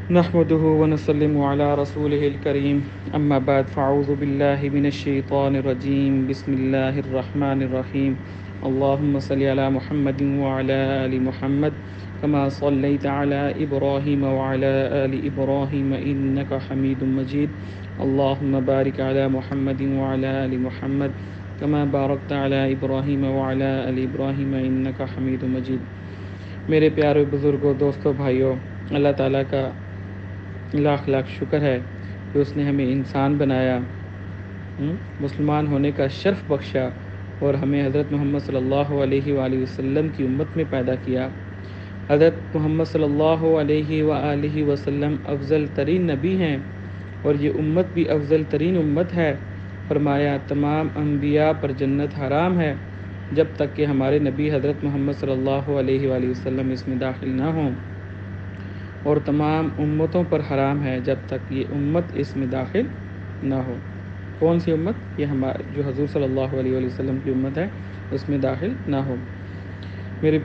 نحمده ونسلم على رسوله الكريم اما بعد فاعوذ بالله من الشيطان الرجيم بسم الله الرحمن الرحيم اللهم صل على محمد وعلى آل محمد كما صليت على إبراهيم وعلى آل إبراهيم إنك حميد مجيد اللهم بارك على محمد وعلى آل محمد كما باركت على إبراهيم وعلى آل إبراهيم إنك حميد مجيد میرے پیارے بزرگوں، دوستوں، بھائیوں، اللہ تعالیٰ کا لاکھ لاکھ شکر ہے کہ اس نے ہمیں انسان بنایا، مسلمان ہونے کا شرف بخشا اور ہمیں حضرت محمد صلی اللہ علیہ وآلہ وسلم کی امت میں پیدا کیا۔ حضرت محمد صلی اللہ علیہ وآلہ وسلم افضل ترین نبی ہیں اور یہ امت بھی افضل ترین امت ہے۔ فرمایا تمام انبیاء پر جنت حرام ہے جب تک کہ ہمارے نبی حضرت محمد صلی اللہ علیہ وآلہ وسلم اس میں داخل نہ ہوں، اور تمام امتوں پر حرام ہے جب تک یہ امت اس میں داخل نہ ہو۔ کون سی امت؟ یہ جو حضور صلی اللہ علیہ وآلہ وسلم کی امت ہے، اس میں داخل نہ ہو۔ میرے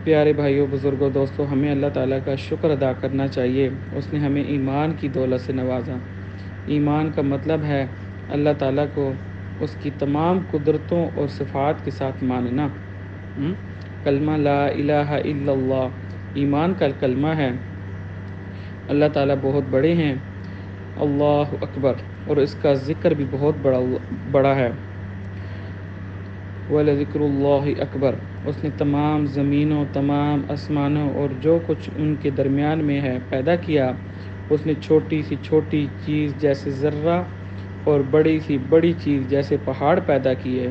پیارے بھائیوں، بزرگوں، دوستوں، ہمیں اللہ تعالیٰ کا شکر ادا کرنا چاہیے۔ اس نے ہمیں ایمان کی دولت سے نوازا۔ ایمان کا مطلب ہے اللہ تعالیٰ کو اس کی تمام قدرتوں اور صفات کے ساتھ ماننا۔ کلمہ لا الہ الا اللہ ایمان کا کلمہ ہے۔ اللہ تعالیٰ بہت بڑے ہیں، اللہ اکبر، اور اس کا ذکر بھی بہت بڑا ہے۔ وَلَذِكْرُ اللَّهِ اکبر، اس نے تمام زمینوں، تمام آسمانوں اور جو کچھ ان کے درمیان میں ہے پیدا کیا۔ اس نے چھوٹی سی چھوٹی چیز جیسے ذرہ اور بڑی سی بڑی چیز جیسے پہاڑ پیدا کیے،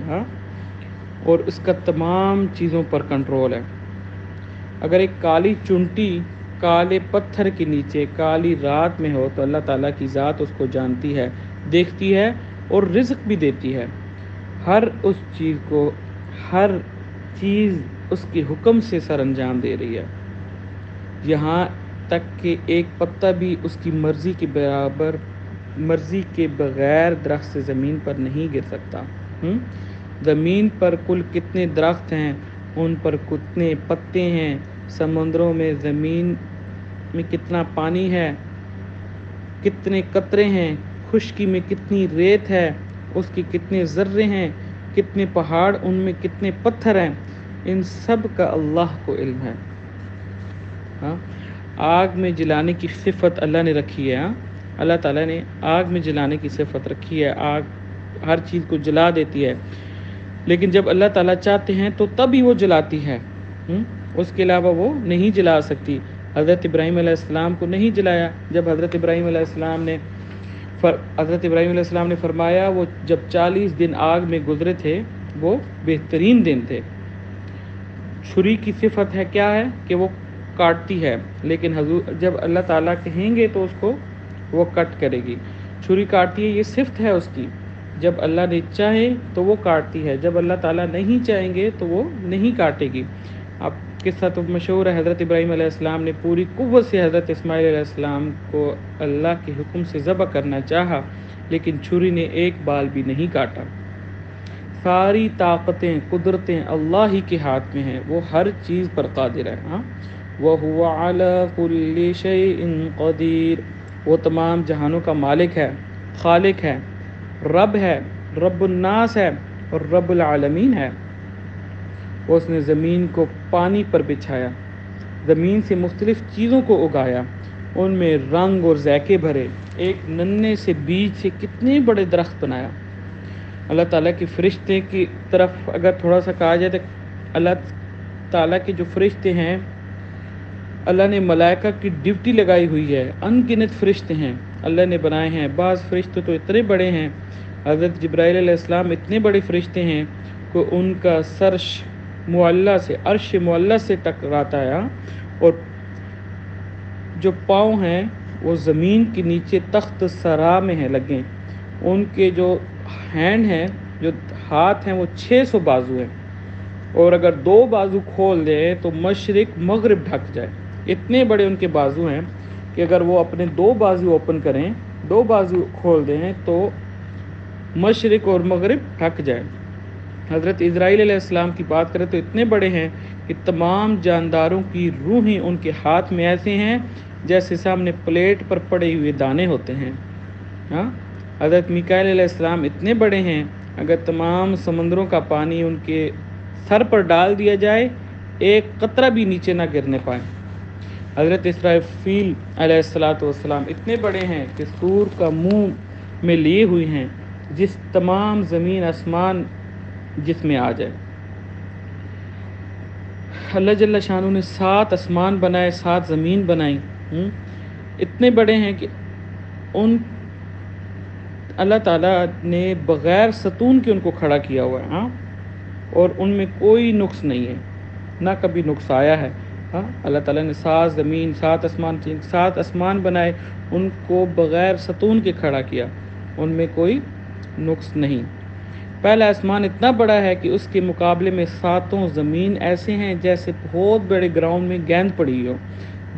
اور اس کا تمام چیزوں پر کنٹرول ہے۔ اگر ایک کالی چونٹی کالے پتھر کے نیچے کالی رات میں ہو تو اللہ تعالیٰ کی ذات اس کو جانتی ہے، دیکھتی ہے اور رزق بھی دیتی ہے۔ ہر اس چیز کو، ہر چیز اس کے حکم سے سر انجام دے رہی ہے، یہاں تک کہ ایک پتا بھی اس کی مرضی کے بغیر درخت سے زمین پر نہیں گر سکتا۔ زمین پر کل کتنے درخت ہیں، ان پر کتنے پتے ہیں، سمندروں میں، زمین میں کتنا پانی ہے، کتنے قطرے ہیں، خشکی میں کتنی ریت ہے، اس کے کتنے ذرے ہیں، کتنے پہاڑ، ان میں کتنے پتھر ہیں، ان سب کا اللہ کو علم ہے۔ آگ میں جلانے کی صفت اللہ نے رکھی ہے۔ اللہ تعالیٰ نے آگ میں جلانے کی صفت رکھی ہے۔ آگ ہر چیز کو جلا دیتی ہے، لیکن جب اللہ تعالیٰ چاہتے ہیں تو تب ہی وہ جلاتی ہے، اس کے علاوہ وہ نہیں جلا سکتی۔ حضرت ابراہیم علیہ السلام کو نہیں جلایا جب حضرت ابراہیم علیہ السلام نے فرمایا، وہ جب 40 دن آگ میں گزرے تھے وہ بہترین دن تھے۔ چھری کی صفت ہے کیا ہے کہ وہ کاٹتی ہے، لیکن جب اللہ تعالیٰ کہیں گے تو اس کو وہ کٹ کرے گی۔ چھری کاٹتی ہے، یہ صفت ہے اس کی۔ جب اللہ نے چاہے تو وہ کاٹتی ہے، جب اللہ تعالیٰ نہیں چاہیں گے تو وہ نہیں کاٹے گی۔ اب قصہ تو مشہور ہے، حضرت ابراہیم علیہ السلام نے پوری قوت سے حضرت اسماعیل علیہ السلام کو اللہ کے حکم سے ذبح کرنا چاہا، لیکن چھری نے ایک بال بھی نہیں کاٹا۔ ساری طاقتیں، قدرتیں اللہ ہی کے ہاتھ میں ہیں، وہ ہر چیز پر قادر ہے۔ وَهُوَ عَلَى كُلِّ شَيْءٍ قَدِيرٌ، وہ تمام جہانوں کا مالک ہے، خالق ہے، رب ہے، رب الناس ہے اور رب العالمین ہے۔ اس نے زمین کو پانی پر بچھایا، زمین سے مختلف چیزوں کو اگایا، ان میں رنگ اور ذائقے بھرے، ایک ننھے سے بیج سے کتنے بڑے درخت بنایا۔ اللہ تعالیٰ کے فرشتے کی طرف اگر تھوڑا سا کہا جائے تو اللہ تعالیٰ کے جو فرشتے ہیں، اللہ نے ملائکہ کی ڈیوٹی لگائی ہوئی ہے، ان گنت فرشتے ہیں اللہ نے بنائے ہیں۔ بعض فرشتے تو اتنے بڑے ہیں، حضرت جبرائیل علیہ السلام اتنے بڑے فرشتے ہیں کہ ان کا سر عرش معلیٰ سے ٹکراتا ہے، اور جو پاؤں ہیں وہ زمین کے نیچے تخت سرا میں ہیں لگے، ان کے جو ہینڈ ہیں، جو ہاتھ ہیں، وہ 600 بازو ہیں، اور اگر 2 بازو کھول دیں تو مشرق مغرب ڈھک جائے۔ اتنے بڑے ان کے بازو ہیں کہ اگر وہ اپنے 2 بازو اوپن کریں، 2 بازو کھول دیں تو مشرق اور مغرب ڈھک جائے۔ حضرت اسرائیل علیہ السلام کی بات کریں تو اتنے بڑے ہیں کہ تمام جانداروں کی روحیں ان کے ہاتھ میں ایسے ہیں جیسے سامنے پلیٹ پر پڑے ہوئے دانے ہوتے ہیں. ہاں، حضرت میکائیل علیہ السلام اتنے بڑے ہیں، اگر تمام سمندروں کا پانی ان کے سر پر ڈال دیا جائے ایک قطرہ بھی نیچے نہ گرنے پائے. حضرت اسرافیل علیہ السلام اتنے بڑے ہیں کہ سور کا منہ میں لیے ہوئے ہیں، جس تمام زمین آسمان جس میں آ جائے. اللہ جل شانہ نے 7 آسمان بنائے، 7 زمین بنائی. اتنے بڑے ہیں کہ ان اللہ تعالیٰ نے بغیر ستون کے ان کو کھڑا کیا ہوا ہے. ہاں، اور ان میں کوئی نقص نہیں ہے، نہ کبھی نقص آیا ہے. ہاں، اللہ تعالیٰ نے 7 زمین، 7 آسمان بنائے، ان کو بغیر ستون کے کھڑا کیا، ان میں کوئی نقص نہیں. پہلا آسمان اتنا بڑا ہے کہ اس کے مقابلے میں 7 زمین ایسے ہیں جیسے بہت بڑے گراؤنڈ میں گیند پڑی ہو.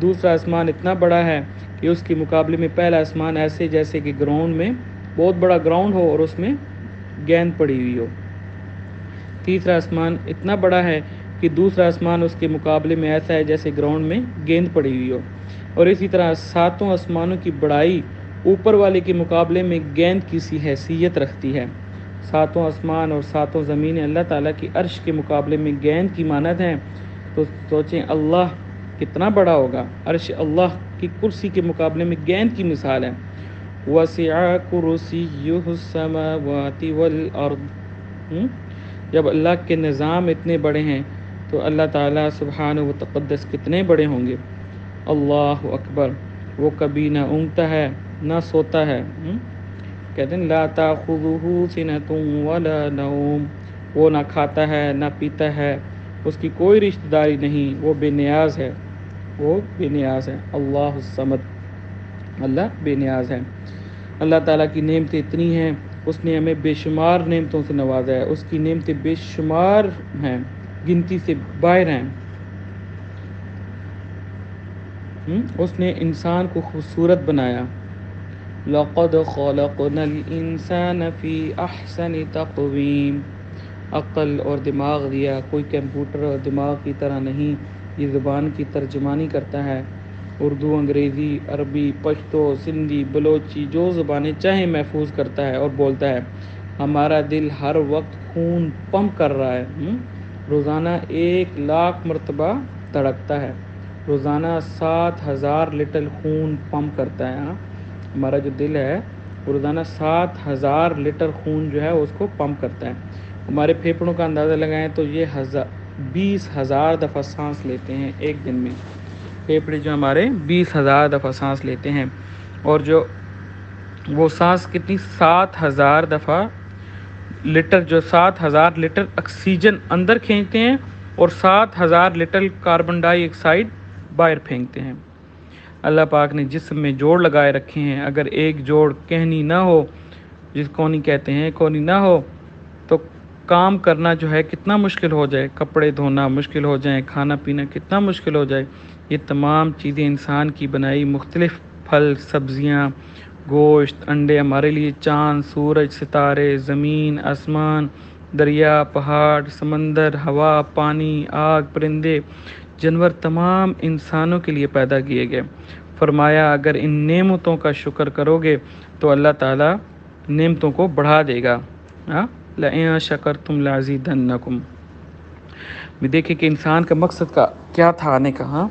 دوسرا آسمان اتنا بڑا ہے کہ اس کے مقابلے میں پہلا آسمان ایسے جیسے کہ گراؤنڈ میں بہت بڑا گراؤنڈ ہو اور اس میں گیند پڑی ہوئی ہو. تیسرا آسمان اتنا بڑا ہے کہ دوسرا آسمان اس کے مقابلے میں ایسا ہے جیسے گراؤنڈ میں گیند پڑی ہوئی ہو. اور اسی طرح 7 آسمانوں کی بڑائی اوپر والے کے مقابلے میں گیند کی سی حیثیت رکھتی ہے. 7 آسمان اور 7 زمینیں اللہ تعالیٰ کی عرش کے مقابلے میں گیند کی مانند ہیں. تو سوچیں اللہ کتنا بڑا ہوگا. عرش اللہ کی کرسی کے مقابلے میں گیند کی مثال ہے. وَسِعَ كُرْسِيُّهُ السَّمَاوَاتِ وَالْأَرْضِ. جب اللہ کے نظام اتنے بڑے ہیں تو اللہ تعالیٰ سبحانہ و تقدس کتنے بڑے ہوں گے. اللہ اکبر. وہ کبھی نہ اونگتا ہے نہ سوتا ہے. کہتے ہیں لا تأخذہ سنۃ ولا نوم. وہ نہ کھاتا ہے نہ پیتا ہے، اس کی کوئی رشتہ داری نہیں، وہ بے نیاز ہے. وہ بے نیاز ہے. اللہ الصمد. اللہ بے نیاز ہے. اللہ تعالیٰ کی نعمتیں اتنی ہیں، اس نے ہمیں بے شمار نعمتوں سے نوازا ہے. اس کی نعمتیں بے شمار ہیں، گنتی سے باہر ہیں. اس نے انسان کو خوبصورت بنایا. لقد خلقنا الانسان فی احسن تقویم. عقل اور دماغ دیا، کوئی کمپیوٹر اور دماغ کی طرح نہیں. یہ زبان کی ترجمانی کرتا ہے، اردو، انگریزی، عربی، پشتو، سندھی، بلوچی، جو زبانیں چاہیں محفوظ کرتا ہے اور بولتا ہے. ہمارا دل ہر وقت خون پمپ کر رہا ہے، روزانہ 1,00,000 مرتبہ دھڑکتا ہے. روزانہ 7,000 لیٹر خون پمپ کرتا ہے. ہمارا جو دل ہے وہ روزانہ 7,000 لیٹر خون جو ہے اس کو پمپ کرتا ہے. ہمارے پھیپھڑوں کا اندازہ لگائیں تو یہ 20,000 دفعہ سانس لیتے ہیں ایک دن میں. پھیپھڑے جو ہمارے 20,000 دفعہ سانس لیتے ہیں، اور جو وہ سانس کتنی 7,000 دفعہ لیٹر، جو 7,000 لیٹر آکسیجن اندر کھینچتے ہیں اور 7,000 لیٹر کاربن ڈائی آکسائڈ باہر پھینکتے ہیں. اللہ پاک نے جسم میں جوڑ لگائے رکھے ہیں. اگر ایک جوڑ کہنی نہ ہو، جس کونی کہتے ہیں، کونی نہ ہو تو کام کرنا جو ہے کتنا مشکل ہو جائے. کپڑے دھونا مشکل ہو جائیں، کھانا پینا کتنا مشکل ہو جائے. یہ تمام چیزیں انسان کی بنائی، مختلف پھل، سبزیاں، گوشت، انڈے ہمارے لیے، چاند، سورج، ستارے، زمین، آسمان، دریا، پہاڑ، سمندر، ہوا، پانی، آگ، پرندے، جانور، تمام انسانوں کے لیے پیدا کیے گئے. فرمایا اگر ان نعمتوں کا شکر کرو گے تو اللہ تعالیٰ نعمتوں کو بڑھا دے گا. لئن شکرتم لازیدنکم. دیکھیں کہ انسان کا مقصد کا کیا تھا آنے کا.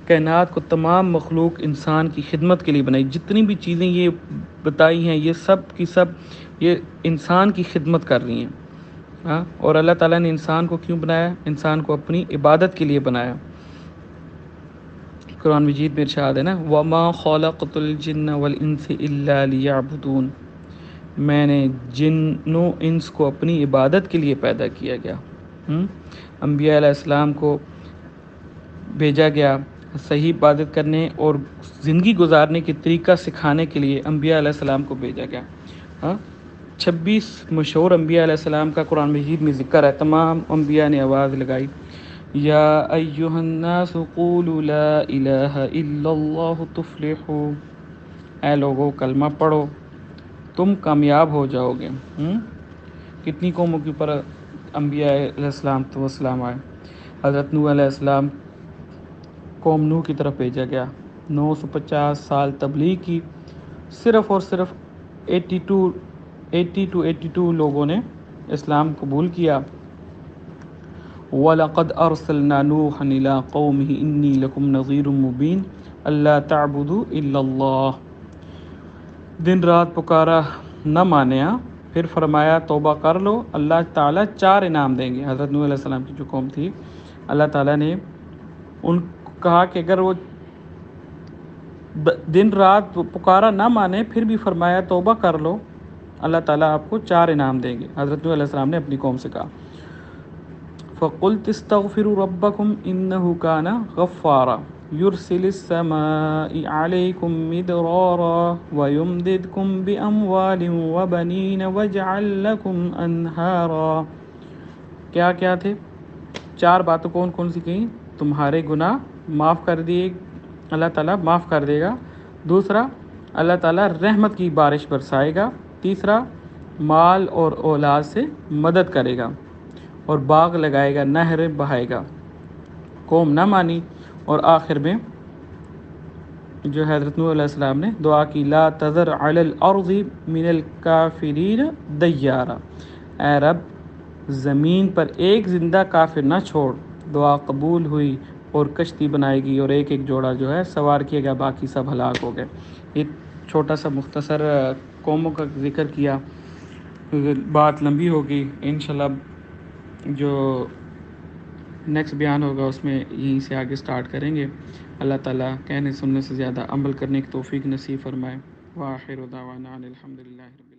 کائنات کو تمام مخلوق انسان کی خدمت کے لیے بنائی. جتنی بھی چیزیں یہ بتائی ہیں یہ سب کی سب یہ انسان کی خدمت کر رہی ہیں. اور اللہ تعالیٰ نے انسان کو کیوں بنایا؟ انسان کو اپنی عبادت کے لیے بنایا. قرآن مجید میں ارشاد ہے نا، وَمَا خَلَقْتُ الْجِنَّ وَالْإِنسِ إِلَّا لِيَعْبُدُونَ. میں نے جن و انس کو اپنی عبادت کے لیے پیدا کیا گیا. انبیاء علیہ السلام کو بھیجا گیا صحیح عبادت کرنے اور زندگی گزارنے کے طریقہ سکھانے کے لیے. انبیاء علیہ السلام کو بھیجا گیا. 26 مشہور انبیاء علیہ السلام کا قرآن مجید میں ذکر ہے. تمام انبیاء نے آواز لگائی، یا ایہا الناس قولوا لا الہ الا اللہ تفلحوا. اے لوگو کلمہ پڑھو تم کامیاب ہو جاؤ گے. کتنی قوموں کے اوپر انبیاء علیہ السلام آئے. حضرت نوح علیہ السلام قوم نوح کی طرف بھیجا گیا. 950 سال تبلیغ کی، صرف اور صرف 82 لوگوں نے اسلام قبول کیا۔ وَلَقَدْ أَرْسَلْنَا نُوحًا إِلَىٰ قَوْمِهِ إِنِّي لَكُمْ نَذِيرٌ مُّبِينٌ أَلَّا تَعْبُدُوا إِلَّا اللَّهَ۔ دن رات پکارا نہ مانیا، پھر فرمایا توبہ کر لو، اللہ تعالیٰ 4 انعام دیں گے۔ حضرت نوح علیہ السلام کی جو قوم تھی، اللہ تعالیٰ نے ان کو کہا کہ اگر وہ دن رات پکارا نہ مانے، پھر بھی فرمایا توبہ کر لو، اللہ تعالیٰ آپ کو 4 انعام دیں گے۔ حضرت نوح علیہ السلام نے اپنی قوم سے کہا فَقُلْتُ اسْتَغْفِرُوا رَبَّكُمْ إِنَّهُ كَانَ غَفَّارًا يُرْسِلِ السَّمَاءَ عَلَيْكُمْ مِدْرَارًا وَيُمْدِدْكُمْ بِأَمْوَالٍ وَبَنِينَ وَيَجْعَلْ لَكُمْ أَنْهَارًا۔ کیا تھے 4 باتیں کون کون سی کہیں؟ تمہارے گناہ معاف کر دیے، اللہ تعالیٰ معاف کر دے گا۔ دوسرا، اللہ تعالیٰ رحمت کی بارش برسائے گا۔ تیسرا، مال اور اولاد سے مدد کرے گا، اور باغ لگائے گا، نہر بہائے گا۔ قوم نہ مانی، اور آخر میں جو حضرت نوح علیہ السلام نے دعا کی لا تذر علی الارض من الکافرین دیارا، اے رب زمین پر ایک زندہ کافر نہ چھوڑ۔ دعا قبول ہوئی اور کشتی بنائے گی، اور ایک جوڑا جو ہے سوار کیا گیا، باقی سب ہلاک ہو گئے۔ یہ چھوٹا سا مختصر قوموں کا ذکر کیا، بات لمبی ہوگی، انشاءاللہ جو نیکسٹ بیان ہوگا اس میں یہیں سے آگے سٹارٹ کریں گے۔ اللہ تعالیٰ کہنے سننے سے زیادہ عمل کرنے کی توفیق نصیب فرمائے۔ وآخر دعوانا الحمدللہ رب